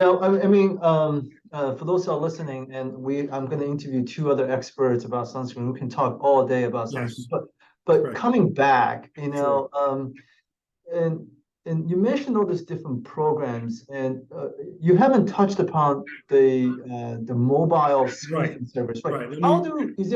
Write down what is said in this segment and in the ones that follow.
Now, I mean, for those who are listening, and I'm going to interview two other experts about sunscreen. We can talk all day about sunscreen, Yes, but right, coming back, sure. and and you mentioned all these different programs, and you haven't touched upon the mobile Right, screening service, right? right. Let How me, do is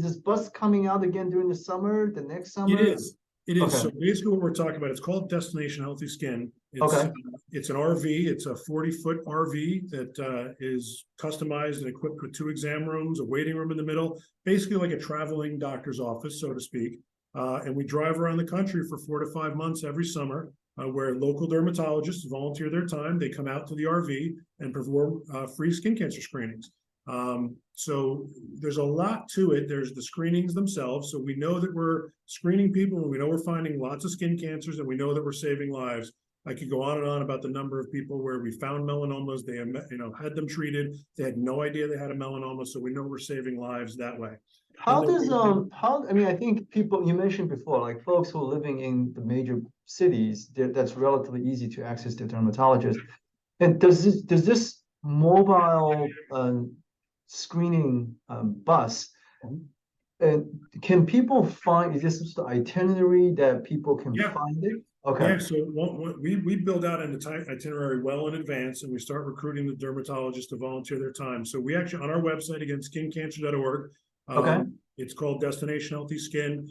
this bus coming out again during the summer, the next it summer? is, it is. Okay, So basically what we're talking about, it's called Destination Healthy Skin. okay, It's an RV, it's a 40-foot RV that is customized and equipped with 2 exam rooms, a waiting room in the middle, basically like a traveling doctor's office, so to speak. And we drive around the country for 4 to 5 months every summer, where local dermatologists volunteer their time. They come out to the RV and perform free skin cancer screenings. So there's a lot to it. There's the screenings themselves. So we know that we're screening people and we know we're finding lots of skin cancers and we know that we're saving lives. I could go on and on about the number of people where we found melanomas. They had them treated. They had no idea they had a melanoma. So we know we're saving lives that way. And how then does how I mean I think people you mentioned before, like folks who are living in the major cities, that's relatively easy to access their dermatologist. And does this mobile screening bus, and can people find, is this just the itinerary that people can yeah, find it? Okay. yeah, so we build out an itinerary well in advance, and we start recruiting the dermatologists to volunteer their time. So we actually, on our website, again, skincancer.org, Okay. it's called Destination Healthy Skin.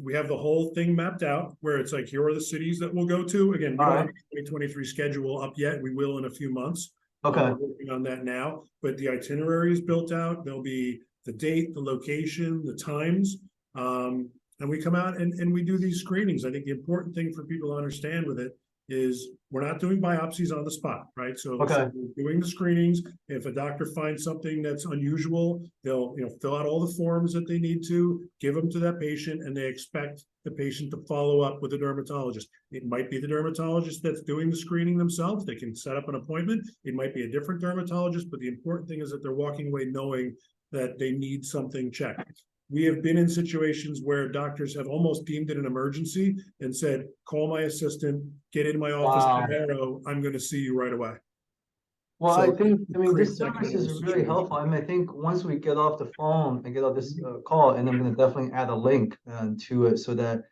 We have the whole thing mapped out where it's like, here are the cities that we'll go to. Again, we All don't right. have the 2023 schedule up yet. We will in a few months. Okay. We're working on that now, but the itinerary is built out. There'll be the date, the location, the times. And we come out and we do these screenings. I think the important thing for people to understand with it is we're not doing biopsies on the spot, right? So Okay. we're doing the screenings. If a doctor finds something that's unusual, they'll fill out all the forms that they need to, give them to that patient, and they expect the patient to follow up with a dermatologist. It might be the dermatologist that's doing the screening themselves. They can set up an appointment. It might be a different dermatologist, but the important thing is that they're walking away knowing that they need something checked. We have been in situations where doctors have almost deemed it an emergency and said, call my assistant, get in my office Wow. tomorrow. I'm going to see you right away. Well, So I it mean, creates this that service kind of a is really situation. helpful. I mean, I think once we get off the phone and get off this call, and I'm going to definitely add a link to it so that